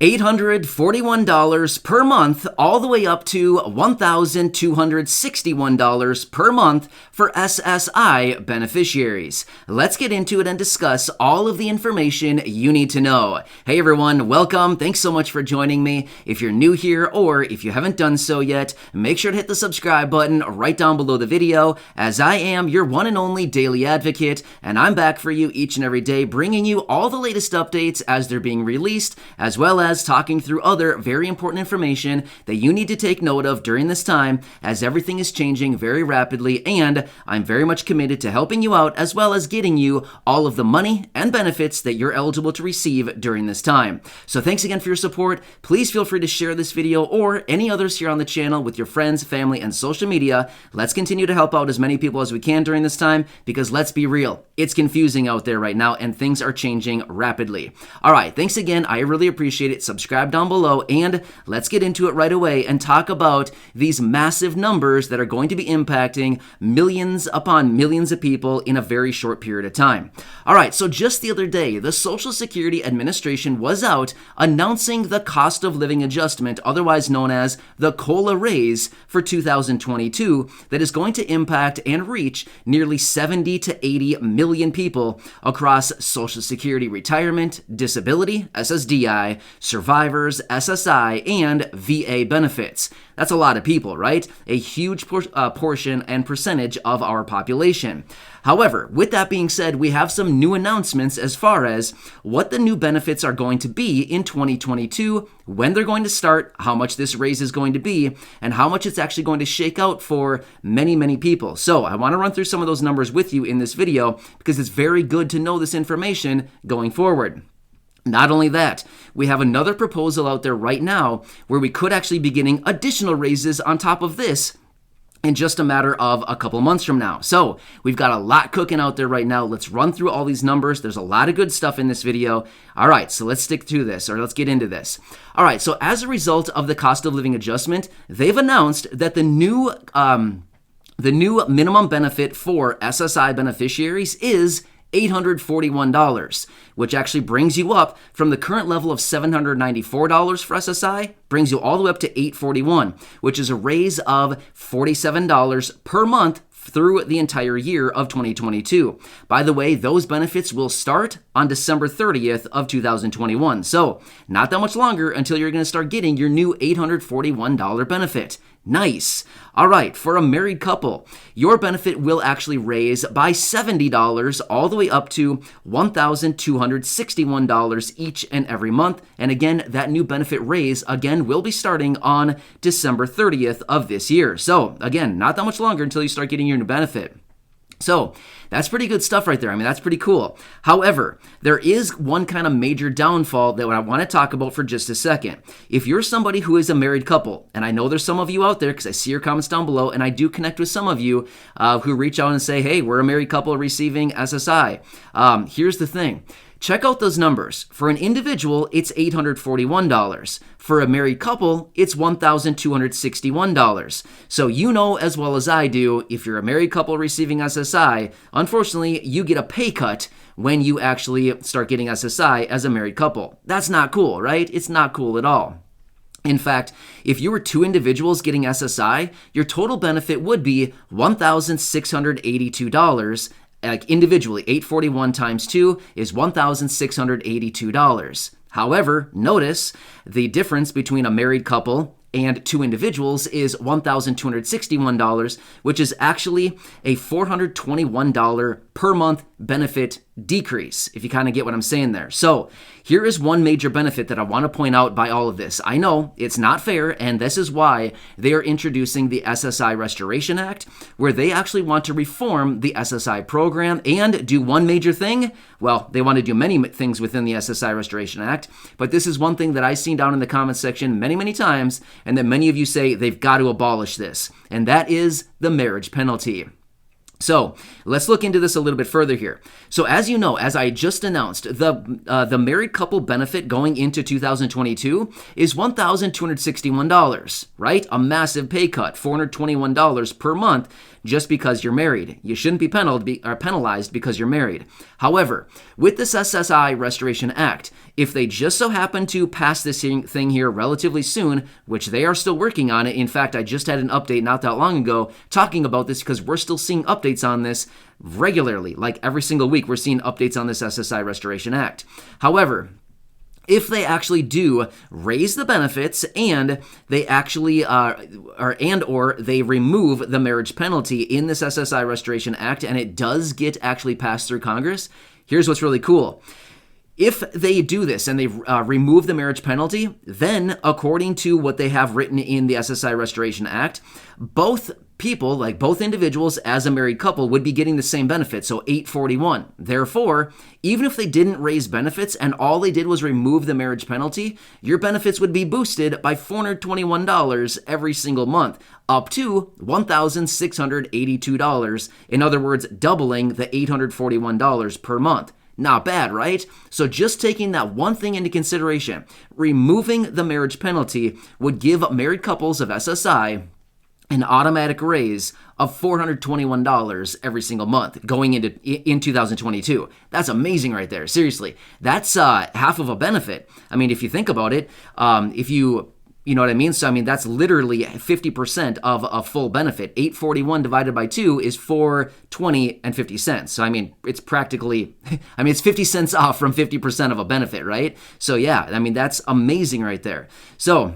$841 per month all the way up to $1,261 per month for SSI beneficiaries. Let's get into it and discuss all of the information you need to know. Hey everyone, welcome. Thanks so much for joining me. If you're new here or if you haven't done so yet, make sure to hit the subscribe button right down below the video, as I am your one and only daily advocate, and I'm back for you each and every day, bringing you all the latest updates as they're being released, as well as talking through other very important information that you need to take note of during this time, as everything is changing very rapidly, and I'm very much committed to helping you out as well as getting you all of the money and benefits that you're eligible to receive during this time. So thanks again for your support. Please feel free to share this video or any others here on the channel with your friends, family, and social media. Let's continue to help out as many people as we can during this time, because let's be real, it's confusing out there right now and things are changing rapidly. All right, thanks again. I really appreciate it. Subscribe down below, and let's get into it right away and talk about these massive numbers that are going to be impacting millions upon millions of people in a very short period of time. All right, so just the other day, the Social Security Administration was out announcing the cost of living adjustment, otherwise known as the COLA raise for 2022, that is going to impact and reach nearly 70 to 80 million people across Social Security retirement, disability, SSDI, survivors, SSI, and VA benefits. That's a lot of people, right? A huge portion and percentage of our population. However, with that being said, we have some new announcements as far as what the new benefits are going to be in 2022, when they're going to start, how much this raise is going to be, and how much it's actually going to shake out for many, many people. So I want to run through some of those numbers with you in this video, because it's very good to know this information going forward. Not only that, we have another proposal out there right now where we could actually be getting additional raises on top of this in just a matter of a couple months from now. So we've got a lot cooking out there right now. Let's run through all these numbers. There's a lot of good stuff in this video. All right, so let's stick to this, or let's get into this. All right, so as a result of the cost of living adjustment, they've announced that the new minimum benefit for SSI beneficiaries is $841, which actually brings you up from the current level of $794 for SSI, brings you all the way up to $841, which is a raise of $47 per month through the entire year of 2022. By the way, those benefits will start on December 30th of 2021. So not that much longer until you're going to start getting your new $841 benefit. Nice. All right, for a married couple, your benefit will actually raise by $70 all the way up to $1,261 each and every month. And again, that new benefit raise, again, will be starting on December 30th of this year. So again, not that much longer until you start getting your new benefit. So that's pretty good stuff right there. I mean, that's pretty cool. However, there is one kind of major downfall that I want to talk about for just a second. If you're somebody who is a married couple, and I know there's some of you out there because I see your comments down below, and I do connect with some of you who reach out and say, hey, we're a married couple receiving SSI. Here's the thing. Check out those numbers. For an individual, it's $841. For a married couple, it's $1,261. So you know as well as I do, if you're a married couple receiving SSI, unfortunately, you get a pay cut when you actually start getting SSI as a married couple. That's not cool, right? It's not cool at all. In fact, if you were two individuals getting SSI, your total benefit would be $1,682. Like individually, $841 times 2 is $1,682. However, notice the difference between a married couple and two individuals is $1,261, which is actually a $421 per month benefit decrease, if you kind of get what I'm saying there. So here is one major benefit that I want to point out by all of this. I know it's not fair, and this is why they are introducing the Ssi Restoration Act, where they actually want to reform the SSI program and do one major thing. Well, they want to do many things within the Ssi Restoration Act, but this is one thing that I've seen down in the comments section many, many times, and that many of you say they've got to abolish this, and that is the marriage penalty. So let's look into this a little bit further here. So as you know, as I just announced, the married couple benefit going into 2022 is $1,261, right? A massive pay cut, $421 per month just because you're married. You shouldn't be penalized because you're married. However, with this SSI Restoration Act, if they just so happen to pass this thing here relatively soon, which they are still working on it. In fact, I just had an update not that long ago talking about this because we're still seeing updates on this regularly. Like every single week, we're seeing updates on this SSI Restoration Act. However, if they actually do raise the benefits and they actually or they remove the marriage penalty in this SSI Restoration Act and it does get actually passed through Congress, here's what's really cool. If they do this and they remove the marriage penalty, then according to what they have written in the SSI Restoration Act, both people, like both individuals as a married couple, would be getting the same benefit, so $841. Therefore, even if they didn't raise benefits and all they did was remove the marriage penalty, your benefits would be boosted by $421 every single month, up to $1,682. In other words, doubling the $841 per month. Not bad, right? So just taking that one thing into consideration, removing the marriage penalty would give married couples of SSI an automatic raise of $421 every single month going in 2022. That's amazing right there. Seriously, that's half of a benefit. I mean, if you think about it, you know what I mean? So, I mean, that's literally 50% of a full benefit. 841 divided by 2 is $4.20. So, I mean, it's practically, it's 50 cents off from 50% of a benefit, right? So, yeah, I mean, that's amazing right there. So,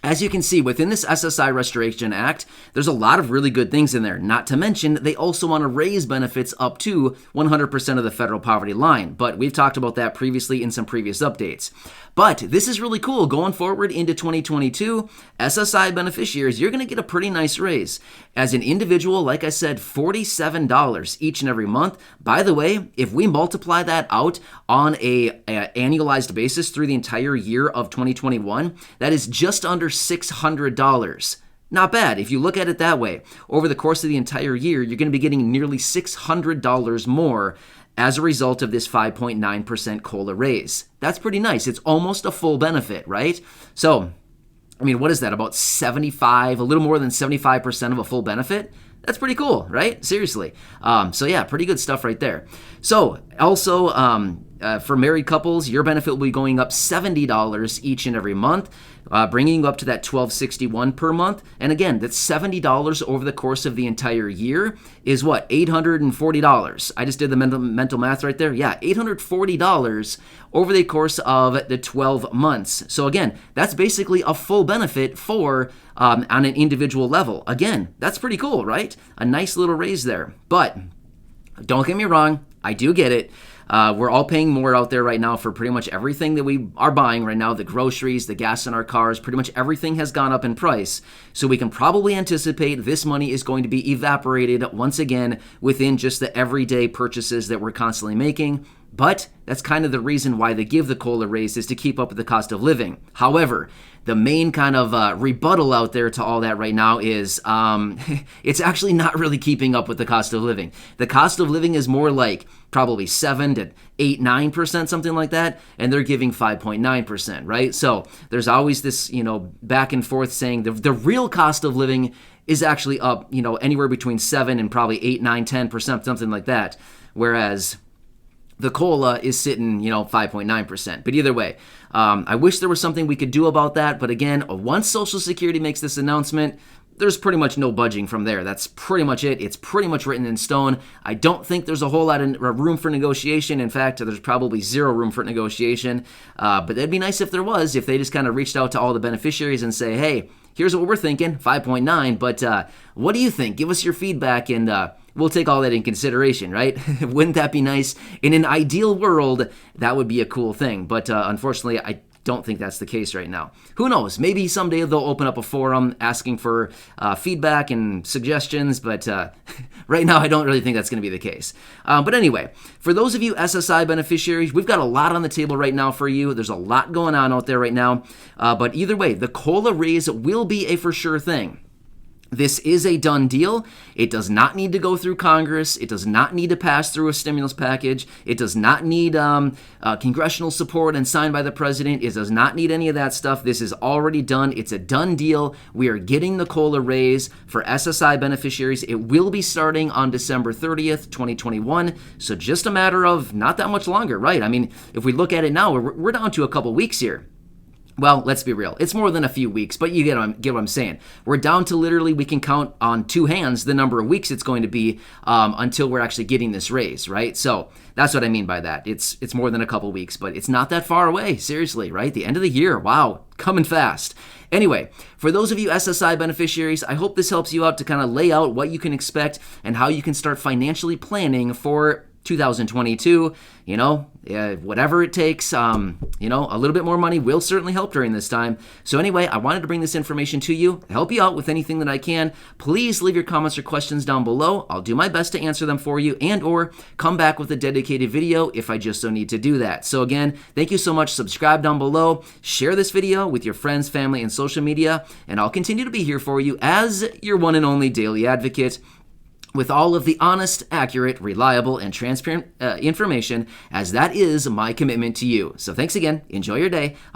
as you can see, within this SSI Restoration Act, there's a lot of really good things in there. Not to mention, they also want to raise benefits up to 100% of the federal poverty line. But we've talked about that previously in some previous updates. But this is really cool. Going forward into 2022, SSI beneficiaries, you're going to get a pretty nice raise. As an individual, like I said, $47 each and every month. By the way, if we multiply that out on a annualized basis through the entire year of 2021, that is just under $600. Not bad. If you look at it that way, over the course of the entire year, you're going to be getting nearly $600 more as a result of this 5.9% COLA raise. That's pretty nice. It's almost a full benefit, right? So, I mean, what is that? About 75, a little more than 75% of a full benefit? That's pretty cool, right? Seriously. So yeah, pretty good stuff right there. So also, for married couples, your benefit will be going up $70 each and every month, bringing you up to that $1,261 per month. And again, that's $70 over the course of the entire year is what? $840. I just did the mental math right there. Yeah, $840 over the course of the 12 months. So again, that's basically a full benefit for on an individual level. Again, that's pretty cool, right? A nice little raise there. But don't get me wrong, I do get it. We're all paying more out there right now for pretty much everything that we are buying right now. The groceries, the gas in our cars, pretty much everything has gone up in price. So we can probably anticipate this money is going to be evaporated once again within just the everyday purchases that we're constantly making. But that's kind of the reason why they give the COLA raise, is to keep up with the cost of living. However, the main kind of rebuttal out there to all that right now is it's actually not really keeping up with the cost of living. The cost of living is more like probably 7 to 8, 9%, something like that, and they're giving 5.9%, right? So there's always this, back and forth saying the real cost of living is actually up, anywhere between 7 and probably 8, 9, 10%, something like that, whereas the COLA is sitting, 5.9%. But either way, I wish there was something we could do about that. But again, once Social Security makes this announcement, there's pretty much no budging from there. That's pretty much it. It's pretty much written in stone. I don't think there's a whole lot of room for negotiation. In fact, there's probably zero room for negotiation. But it'd be nice if there was, if they just kind of reached out to all the beneficiaries and say, hey, here's what we're thinking, 5.9. But what do you think? Give us your feedback, and we'll take all that in consideration, right? Wouldn't that be nice? In an ideal world, that would be a cool thing. But unfortunately, I don't think that's the case right now. Who knows? Maybe someday they'll open up a forum asking for feedback and suggestions, but right now I don't really think that's going to be the case. But anyway, for those of you SSI beneficiaries, we've got a lot on the table right now for you. There's a lot going on out there right now. But either way, the COLA raise will be a for sure thing. This is a done deal. It does not need to go through Congress. It does not need to pass through a stimulus package. It does not need congressional support and signed by the president. It does not need any of that stuff. This is already done. It's a done deal. We are getting the COLA raise for SSI beneficiaries. It will be starting on December 30th, 2021. So just a matter of not that much longer, right? I mean, if we look at it now, we're down to a couple weeks here. Well, let's be real. It's more than a few weeks, but you get what I'm saying. We're down to literally, we can count on two hands the number of weeks it's going to be until we're actually getting this raise, right? So that's what I mean by that. It's more than a couple weeks, but it's not that far away, seriously, right? The end of the year, wow, coming fast. Anyway, for those of you SSI beneficiaries, I hope this helps you out to kind of lay out what you can expect and how you can start financially planning for 2022, whatever it takes, a little bit more money will certainly help during this time. So anyway, I wanted to bring this information to you, help you out with anything that I can. Please leave your comments or questions down below. I'll do my best to answer them for you and or come back with a dedicated video if I just so need to do that. So again, thank you so much. Subscribe down below, share this video with your friends, family, and social media, and I'll continue to be here for you as your one and only daily advocate, with all of the honest, accurate, reliable, and transparent information, as that is my commitment to you. So thanks again. Enjoy your day.